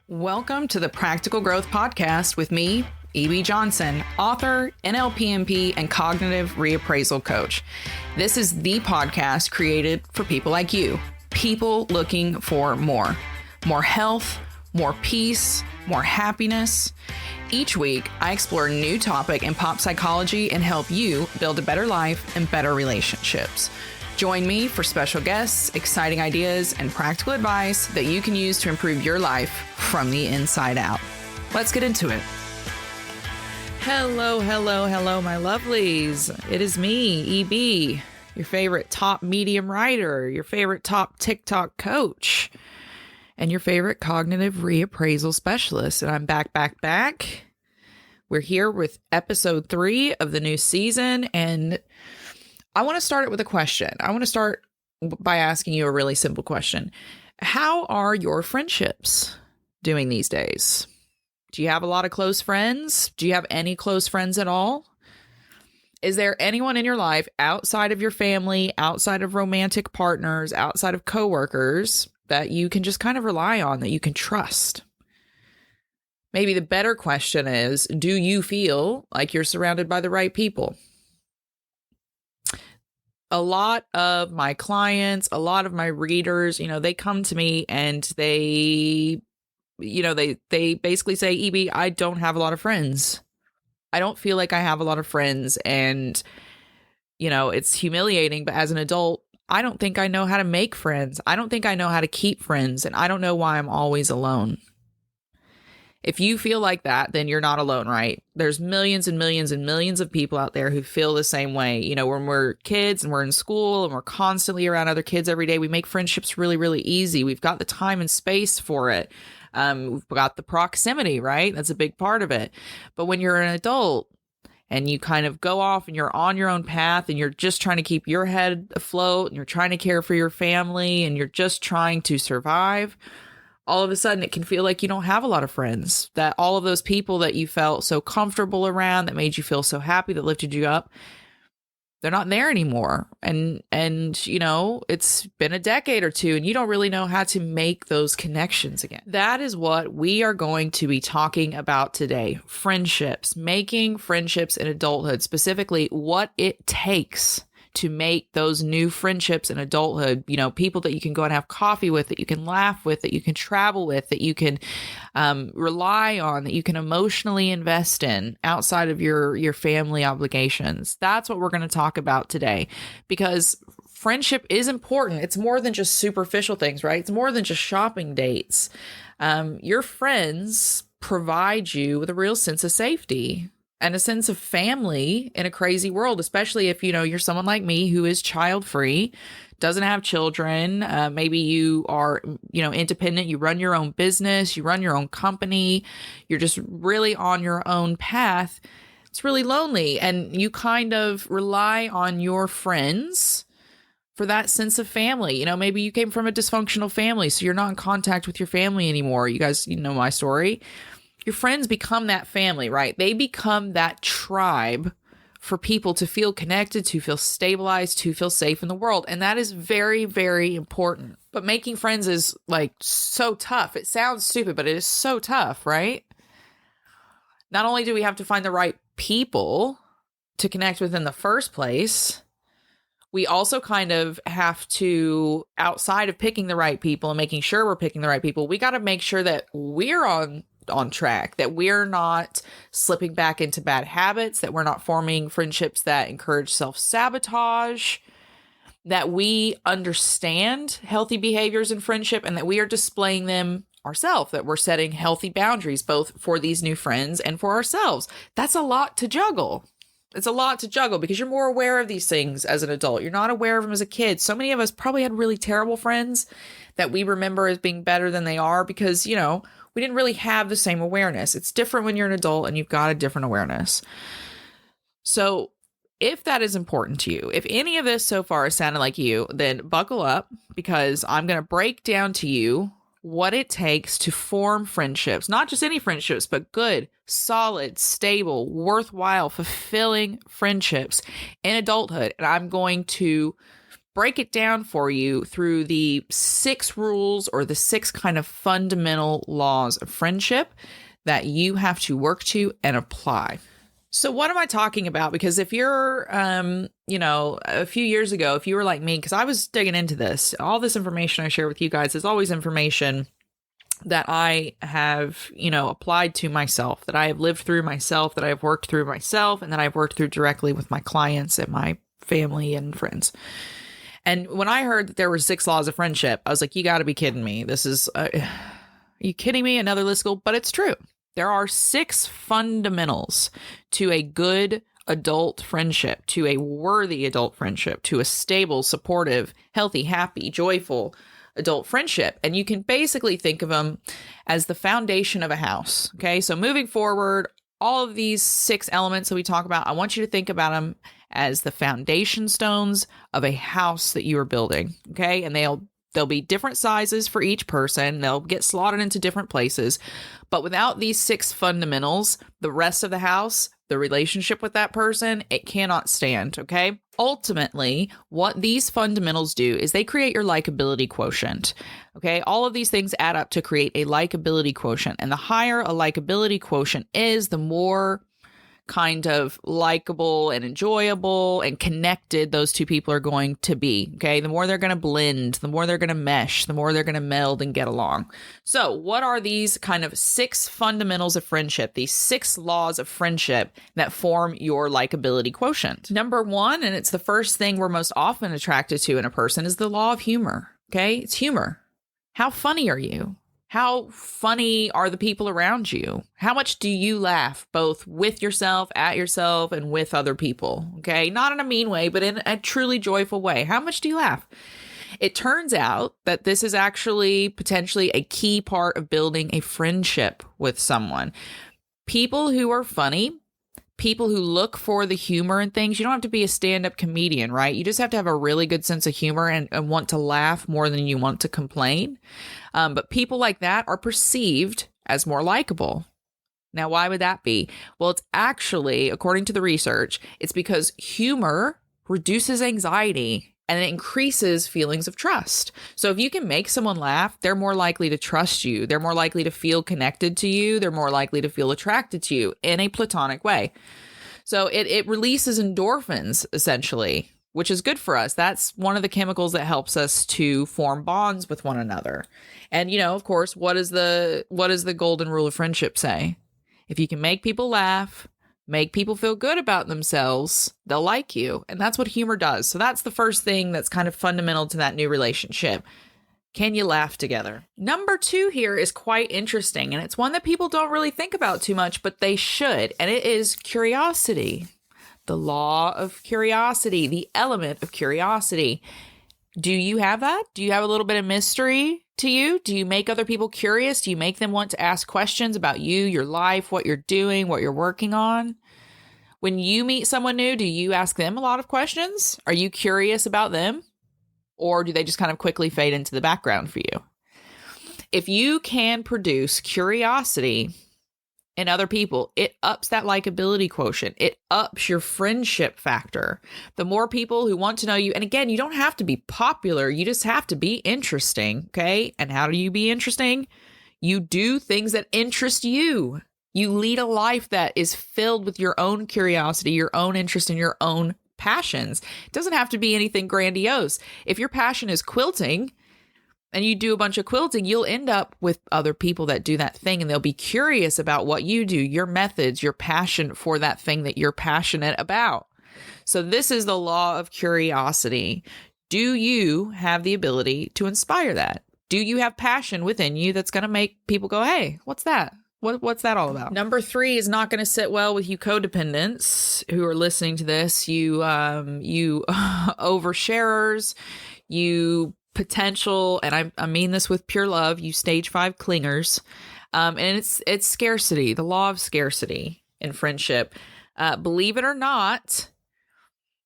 Welcome to the Practical Growth Podcast with me, E.B. Johnson, author, NLPMP, and cognitive reappraisal coach. This is the podcast created for people like you, people looking for more health, more peace, more happiness. Each week, I explore a new topic in pop psychology and help you build a better life and better relationships. Join me for special guests, exciting ideas, and practical advice that you can use to improve your life from the inside out. Let's get into it. Hello, my lovelies. It is me, EB, your favorite top medium writer, your favorite top TikTok coach, and your favorite cognitive reappraisal specialist. And I'm back. We're here with episode 3 of the new season, and I want to start it with a question. I want to start by asking you a really simple question. How are your friendships doing these days? Do you have a lot of close friends? Do you have any close friends at all? Is there anyone in your life outside of your family, outside of romantic partners, outside of coworkers that you can just kind of rely on, that you can trust? Maybe the better question is, do you feel like you're surrounded by the right people? A lot of my clients, a lot of my readers, they come to me and they basically say, EB, I don't have a lot of friends. I don't feel like I have a lot of friends. And, it's humiliating. But as an adult, I don't think I know how to make friends. I don't think I know how to keep friends. And I don't know why I'm always alone. If you feel like that, then you're not alone, right? There's millions and millions and millions of people out there who feel the same way. When we're kids and we're in school and we're constantly around other kids every day, we make friendships really, really easy. We've got the time and space for it. We've got the proximity, right? That's a big part of it. But when you're an adult and you kind of go off and you're on your own path and you're just trying to keep your head afloat and you're trying to care for your family and you're just trying to survive, all of a sudden it can feel like you don't have a lot of friends, that all of those people that you felt so comfortable around, that made you feel so happy, that lifted you up, they're not there anymore. And it's been a decade or two and you don't really know how to make those connections again. That is what we are going to be talking about today. Friendships, making friendships in adulthood, specifically what it takes to make those new friendships in adulthood, people that you can go and have coffee with, that you can laugh with, that you can travel with, that you can rely on, that you can emotionally invest in outside of your family obligations. That's what we're going to talk about today, because friendship is important. It's more than just superficial things, right? It's more than just shopping dates. Your friends provide you with a real sense of safety and a sense of family in a crazy world, especially if, you're someone like me who is child-free, doesn't have children. Maybe you are, independent. You run your own business. You run your own company. You're just really on your own path. It's really lonely. And you kind of rely on your friends for that sense of family. Maybe you came from a dysfunctional family, so you're not in contact with your family anymore. You guys, know my story. Your friends become that family, right? They become that tribe for people to feel connected, to feel stabilized, to feel safe in the world. And that is very, very important. But making friends is so tough. It sounds stupid, but it is so tough, right? Not only do we have to find the right people to connect with in the first place, we also kind of have to, outside of picking the right people and making sure we're picking the right people, we got to make sure that we're on track, that we're not slipping back into bad habits, that we're not forming friendships that encourage self-sabotage, that we understand healthy behaviors in friendship and that we are displaying them ourselves, that we're setting healthy boundaries both for these new friends and for ourselves. That's a lot to juggle. It's a lot to juggle because you're more aware of these things as an adult. You're not aware of them as a kid. So many of us probably had really terrible friends that we remember as being better than they are because, we didn't really have the same awareness. It's different when you're an adult and you've got a different awareness. So if that is important to you, if any of this so far has sounded like you, then buckle up because I'm going to break down to you what it takes to form friendships, not just any friendships, but good, solid, stable, worthwhile, fulfilling friendships in adulthood. And I'm going to break it down for you through the 6 rules or the 6 kind of fundamental laws of friendship that you have to work to and apply. So what am I talking about? Because if you're, a few years ago, if you were like me, because I was digging into this, all this information I share with you guys is always information that I have, applied to myself, that I have lived through myself, that I've worked through myself, and that I've worked through directly with my clients and my family and friends. And when I heard that there were 6 laws of friendship, I was like, you got to be kidding me. This is, are you kidding me? Another listicle, but it's true. There are 6 fundamentals to a good adult friendship, to a worthy adult friendship, to a stable, supportive, healthy, happy, joyful adult friendship. And you can basically think of them as the foundation of a house. Okay. So moving forward, all of these 6 elements that we talk about, I want you to think about them as the foundation stones of a house that you are building. Okay. And there'll be different sizes for each person. They'll get slotted into different places. But without these 6 fundamentals, the rest of the house, the relationship with that person, it cannot stand. Okay. Ultimately, what these fundamentals do is they create your likability quotient. Okay. All of these things add up to create a likability quotient. And the higher a likability quotient is, the more kind of likable and enjoyable and connected those 2 people are going to be. Okay. The more they're going to blend, the more they're going to mesh, the more they're going to meld and get along. So what are these kind of 6 fundamentals of friendship, these 6 laws of friendship that form your likability quotient? Number 1, and it's the first thing we're most often attracted to in a person, is the law of humor. Okay. It's humor. How funny are you? How funny are the people around you? How much do you laugh, both with yourself, at yourself, and with other people? Okay. Not in a mean way, but in a truly joyful way. How much do you laugh? It turns out that this is actually potentially a key part of building a friendship with someone. People who are funny, people who look for the humor in things. You don't have to be a stand-up comedian, right? You just have to have a really good sense of humor and want to laugh more than you want to complain. But people like that are perceived as more likable. Now, why would that be? Well, it's actually, according to the research, it's because humor reduces anxiety and it increases feelings of trust. So if you can make someone laugh, they're more likely to trust you. They're more likely to feel connected to you. They're more likely to feel attracted to you in a platonic way. So it releases endorphins, essentially, which is good for us. That's one of the chemicals that helps us to form bonds with one another. And, of course, what does the golden rule of friendship say? If you can make people laugh, make people feel good about themselves, they'll like you. And that's what humor does. So that's the first thing that's kind of fundamental to that new relationship. Can you laugh together? Number 2 here is quite interesting, and it's one that people don't really think about too much, but they should. And it is curiosity. The law of curiosity, the element of curiosity. Do you have that? Do you have a little bit of mystery to you? Do you make other people curious? Do you make them want to ask questions about you, your life, what you're doing, what you're working on? When you meet someone new, do you ask them a lot of questions? Are you curious about them? Or do they just kind of quickly fade into the background for you? If you can produce curiosity in other people, it ups that likability quotient. It ups your friendship factor. The more people who want to know you, and again, you don't have to be popular. You just have to be interesting. Okay. And how do you be interesting? You do things that interest you. You lead a life that is filled with your own curiosity, your own interest, and your own passions. It doesn't have to be anything grandiose. If your passion is quilting, and you do a bunch of quilting, you'll end up with other people that do that thing, and they'll be curious about what you do, your methods, your passion for that thing that you're passionate about. So this is the law of curiosity. Do you have the ability to inspire that? Do you have passion within you that's going to make people go, hey, what's that? What's that all about? Number 3 is not going to sit well with you codependents who are listening to this. You oversharers, you potential, and I mean this with pure love, you stage 5 clingers. And it's scarcity, the law of scarcity in friendship. Believe it or not,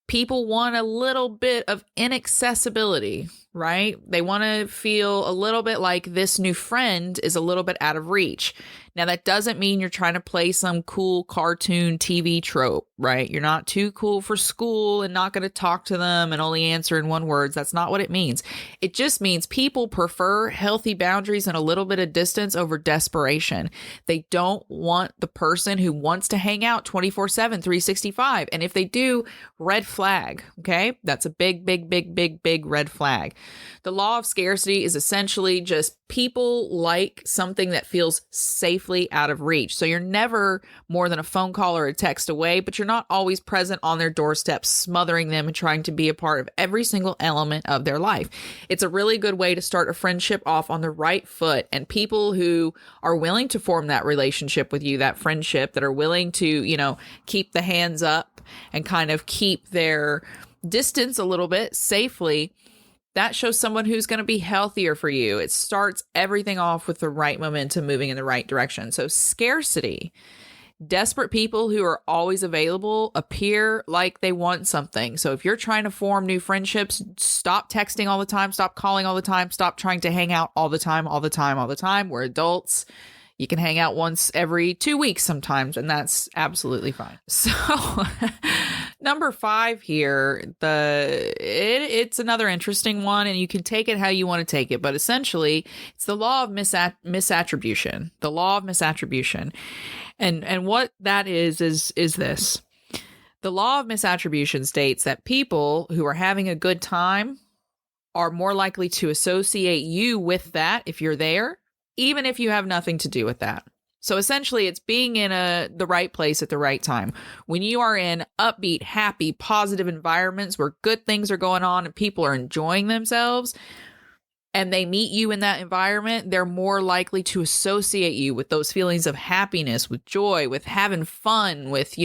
people want a little bit of inaccessibility. right? They want to feel a little bit like this new friend is a little bit out of reach. Now, that doesn't mean you're trying to play some cool cartoon TV trope, right? You're not too cool for school and not going to talk to them and only answer in one words. That's not what it means. It just means people prefer healthy boundaries and a little bit of distance over desperation. They don't want the person who wants to hang out 24/7, 365. And if they do, red flag, okay? That's a big, big, big, big, big red flag. The law of scarcity is essentially just people like something that feels safely out of reach. So you're never more than a phone call or a text away, but you're not always present on their doorstep, smothering them and trying to be a part of every single element of their life. It's a really good way to start a friendship off on the right foot. And people who are willing to form that relationship with you, that friendship, that are willing to, keep the hands up and kind of keep their distance a little bit safely, that shows someone who's going to be healthier for you. It starts everything off with the right momentum moving in the right direction. So scarcity, desperate people who are always available appear like they want something. So if you're trying to form new friendships, stop texting all the time, stop calling all the time, stop trying to hang out all the time, all the time, all the time. We're adults. You can hang out once every 2 weeks sometimes, and that's absolutely fine. So number 5 here, it's another interesting one, and you can take it how you want to take it. But essentially, it's the law of misattribution. The law of misattribution. And what that is this. The law of misattribution states that people who are having a good time are more likely to associate you with that if you're there, even if you have nothing to do with that. So essentially, it's being in the right place at the right time. When you are in upbeat, happy, positive environments where good things are going on and people are enjoying themselves, and they meet you in that environment, they're more likely to associate you with those feelings of happiness, with joy, with having fun, with,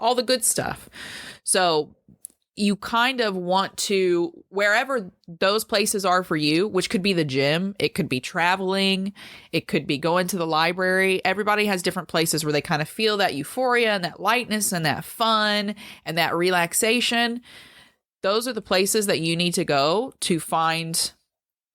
all the good stuff. So you kind of want to, wherever those places are for you, which could be the gym, it could be traveling, it could be going to the library. Everybody has different places where they kind of feel that euphoria and that lightness and that fun and that relaxation. Those are the places that you need to go to find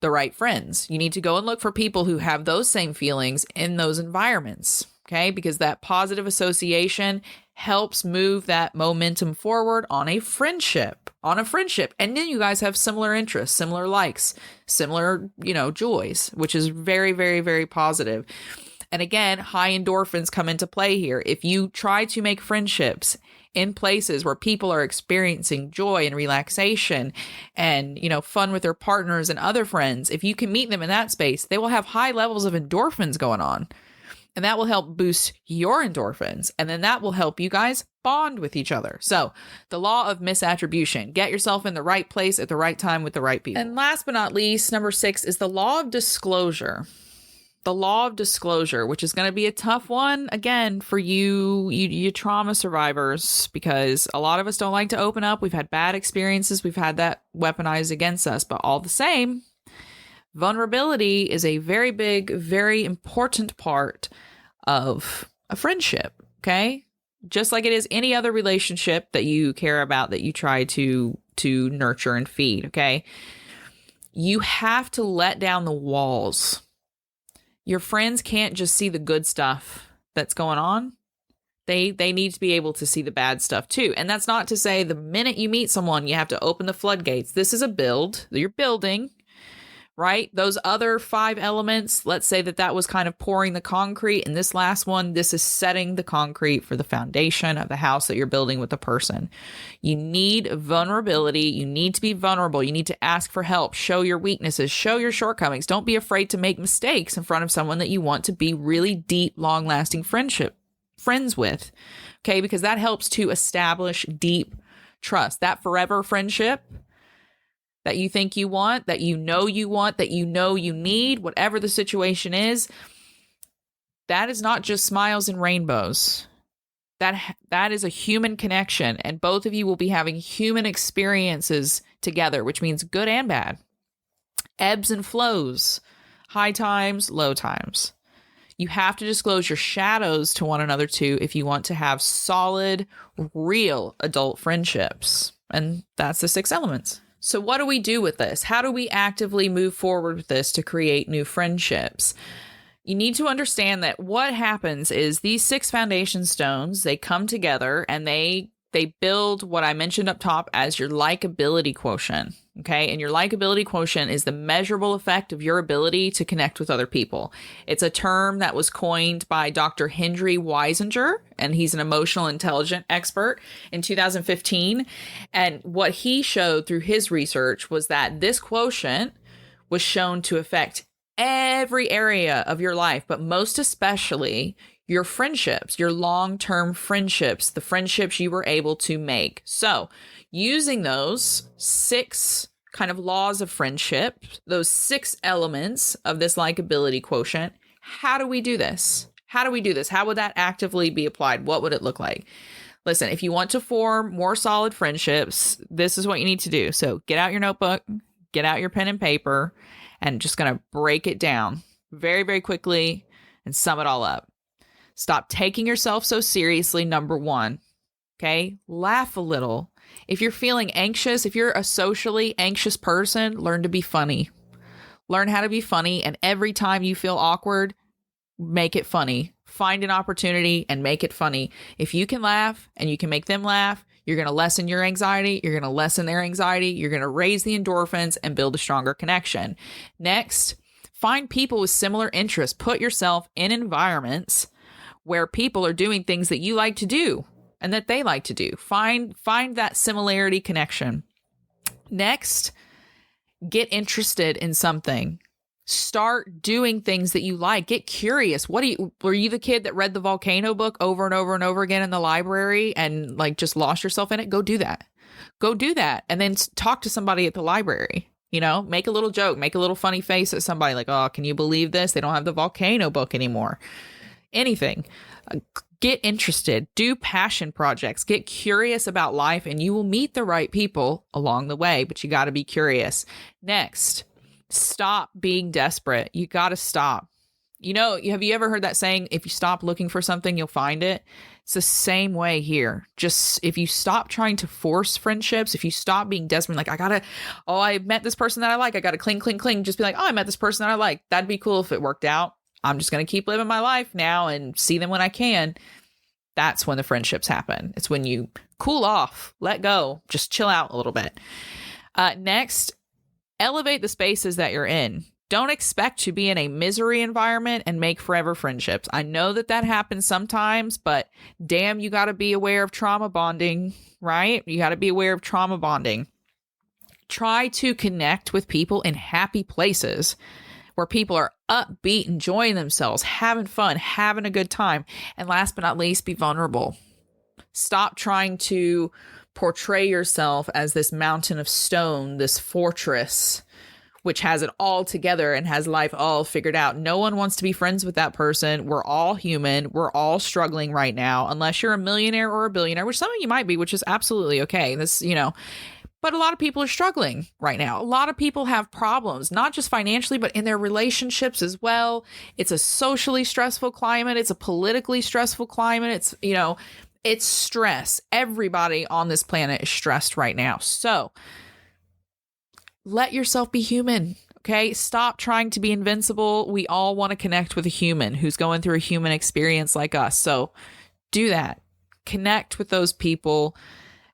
the right friends. You need to go and look for people who have those same feelings in those environments. Okay, because that positive association helps move that momentum forward on a friendship. And then you guys have similar interests, similar likes, similar, joys, which is very, very, very positive. And again, high endorphins come into play here. If you try to make friendships in places where people are experiencing joy and relaxation and, fun with their partners and other friends, if you can meet them in that space, they will have high levels of endorphins going on. And that will help boost your endorphins. And then that will help you guys bond with each other. So the law of misattribution, get yourself in the right place at the right time with the right people. And last but not least, number 6 is the law of disclosure. The law of disclosure, which is going to be a tough one, again, for you trauma survivors, because a lot of us don't like to open up. We've had bad experiences. We've had that weaponized against us. But all the same, vulnerability is a very big, very important part of a friendship, okay? Just like it is any other relationship that you care about, that you try to nurture and feed, okay? You have to let down the walls. Your friends can't just see the good stuff that's going on. They need to be able to see the bad stuff too. And that's not to say the minute you meet someone, you have to open the floodgates. This is a build. You're building. Right? Those other 5 elements, let's say that was kind of pouring the concrete. And this last one, this is setting the concrete for the foundation of the house that you're building with the person. You need vulnerability. You need to be vulnerable. You need to ask for help, show your weaknesses, show your shortcomings. Don't be afraid to make mistakes in front of someone that you want to be really deep, long-lasting friends with. Okay? Because that helps to establish deep trust. That forever friendship that you think you want, that you know you need, whatever the situation is, that is not just smiles and rainbows. That is a human connection, and both of you will be having human experiences together, which means good and bad. Ebbs and flows, high times, low times. You have to disclose your shadows to one another too if you want to have solid, real adult friendships. And that's the 6 elements. So what do we do with this? How do we actively move forward with this to create new friendships? You need to understand that what happens is these 6 foundation stones, they come together and they build what I mentioned up top as your likability quotient. Okay. And your likability quotient is the measurable effect of your ability to connect with other people. It's a term that was coined by Dr. Henry Weisinger, and he's an emotional intelligence expert in 2015. And what he showed through his research was that this quotient was shown to affect every area of your life, but most especially your friendships, your long-term friendships, the friendships you were able to make. So using those 6 kind of laws of friendship, those 6 elements of this likability quotient, how do we do this? How do we do this? How would that actively be applied? What would it look like? Listen, if you want to form more solid friendships, this is what you need to do. So get out your notebook, get out your pen and paper, and just going to break it down very, very quickly and sum it all up. Stop taking yourself so seriously, number 1. Okay? Laugh a little. If you're feeling anxious, if you're a socially anxious person, learn to be funny. Learn how to be funny. And every time you feel awkward, make it funny. Find an opportunity and make it funny. If you can laugh and you can make them laugh, you're going to lessen your anxiety. You're going to lessen their anxiety. You're going to raise the endorphins and build a stronger connection. Next, find people with similar interests. Put yourself in environments where people are doing things that you like to do and that they like to do. Find that similarity connection. Next, get interested in something. Start doing things that you like. Get curious. Were you the kid that read the volcano book over and over and over again in the library and like just lost yourself in it? Go do that. Go do that. And then talk to somebody at the library. You know, make a little joke, make a little funny face at somebody like, oh, can you believe this? They don't have the volcano book anymore. Anything. Get interested, do passion projects, get curious about life, and you will meet the right people along the way, but you got to be curious. Next, stop being desperate. You got to stop. You know, have you ever heard that saying, if you stop looking for something, you'll find it? It's the same way here. Just if you stop trying to force friendships, if you stop being desperate, like I met this person that I like, I got to cling, cling, cling. Just be like, oh, I met this person that I like. That'd be cool if it worked out. I'm just going to keep living my life now and see them when I can. That's when the friendships happen. It's when you cool off, let go, just chill out a little bit. Next, elevate the spaces that you're in. Don't expect to be in a misery environment and make forever friendships. I know that happens sometimes, but damn, you got to be aware of trauma bonding, right? You got to be aware of trauma bonding. Try to connect with people in happy places where people are upbeat, enjoying themselves, having fun, having a good time. And last but not least, be vulnerable. Stop trying to portray yourself as this mountain of stone, this fortress, which has it all together and has life all figured out. No one wants to be friends with that person. We're all human. We're all struggling right now, unless you're a millionaire or a billionaire, which some of you might be, which is absolutely okay. But a lot of people are struggling right now. A lot of people have problems, not just financially, but in their relationships as well. It's a socially stressful climate. It's a politically stressful climate. It's stress. Everybody on this planet is stressed right now. So let yourself be human. Okay. Stop trying to be invincible. We all want to connect with a human who's going through a human experience like us. So do that. Connect with those people,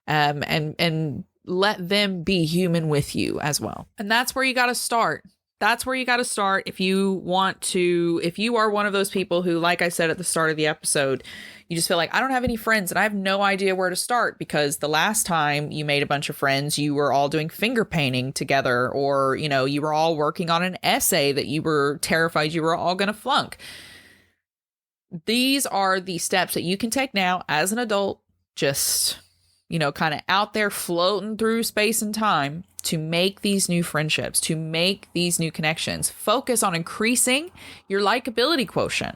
and let them be human with you as well. And that's where you got to start. That's where you got to start if you are one of those people who, like I said at the start of the episode, you just feel like, I don't have any friends and I have no idea where to start, because the last time you made a bunch of friends, you were all doing finger painting together, or, you were all working on an essay that you were terrified you were all going to flunk. These are the steps that you can take now as an adult, just kind of out there floating through space and time, to make these new friendships, to make these new connections. Focus on increasing your likability quotient.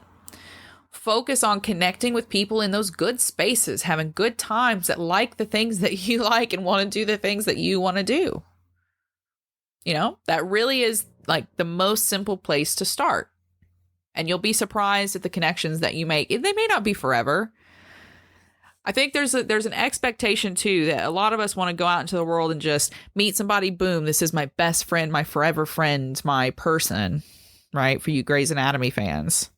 Focus on connecting with people in those good spaces, having good times, that like the things that you like and want to do the things that you want to do. That really is like the most simple place to start. And you'll be surprised at the connections that you make. They may not be forever. I think there's an expectation too that a lot of us want to go out into the world and just meet somebody. Boom, this is my best friend, my forever friend, my person, right? For you Grey's Anatomy fans.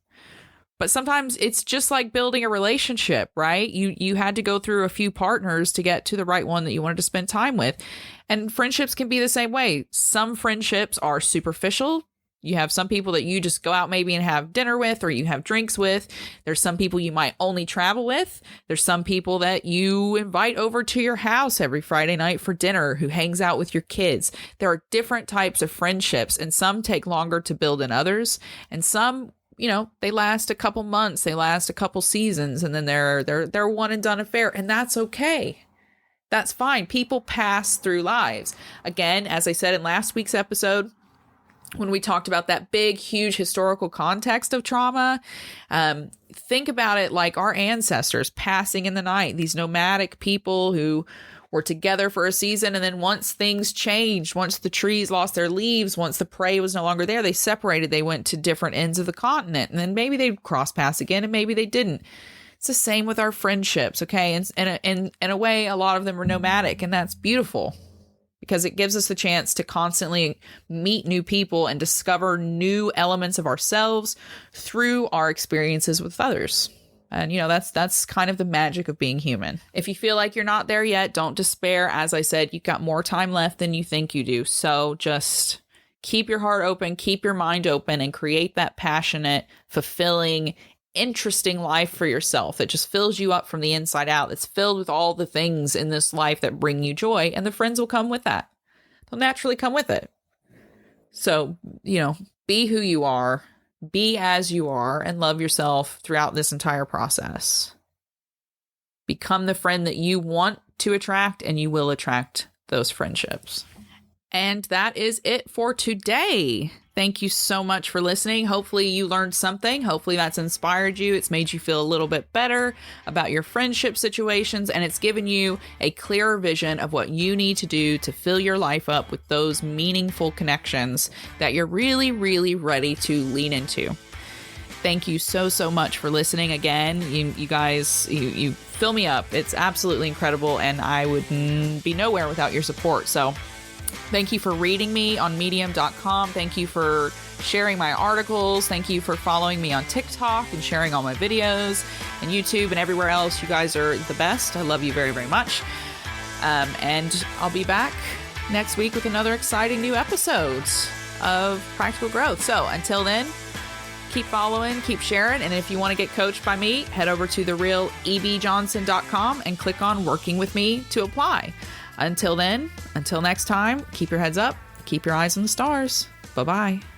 But sometimes it's just like building a relationship, right? You had to go through a few partners to get to the right one that you wanted to spend time with. And friendships can be the same way. Some friendships are superficial. You have some people that you just go out maybe and have dinner with, or you have drinks with. There's some people you might only travel with. There's some people that you invite over to your house every Friday night for dinner, who hangs out with your kids. There are different types of friendships, and some take longer to build than others. And some, they last a couple months, they last a couple seasons, and then they're one and done affair. And that's okay. That's fine. People pass through lives. Again, as I said in last week's episode, when we talked about that big, huge historical context of trauma, think about it like our ancestors passing in the night, these nomadic people who were together for a season. And then once things changed, once the trees lost their leaves, once the prey was no longer there, they separated, they went to different ends of the continent. And then maybe they'd cross paths again, and maybe they didn't. It's the same with our friendships. Okay. And in a way, a lot of them are nomadic, and that's beautiful, because it gives us the chance to constantly meet new people and discover new elements of ourselves through our experiences with others. And, that's kind of the magic of being human. If you feel like you're not there yet, don't despair. As I said, you've got more time left than you think you do. So just keep your heart open, keep your mind open, and create that passionate, fulfilling, interesting life for yourself that just fills you up from the inside out. It's filled with all the things in this life that bring you joy, and the friends will come with that. They'll naturally come with it. So, be who you are, be as you are, and love yourself throughout this entire process. Become the friend that you want to attract, and you will attract those friendships. And that is it for today. Thank you so much for listening. Hopefully you learned something. Hopefully that's inspired you. It's made you feel a little bit better about your friendship situations, and it's given you a clearer vision of what you need to do to fill your life up with those meaningful connections that you're really, really ready to lean into. Thank you so, so much for listening again. You guys, you fill me up. It's absolutely incredible, and I would be nowhere without your support. So thank you for reading me on medium.com. Thank you for sharing my articles. Thank you for following me on TikTok and sharing all my videos, and YouTube and everywhere else. You guys are the best. I love you very, very much. And I'll be back next week with another exciting new episodes of Practical Growth. So until then, keep following, keep sharing. And if you want to get coached by me, head over to therealebjohnson.com and click on Working with Me to apply. Until then, until next time, keep your heads up, keep your eyes on the stars. Bye-bye.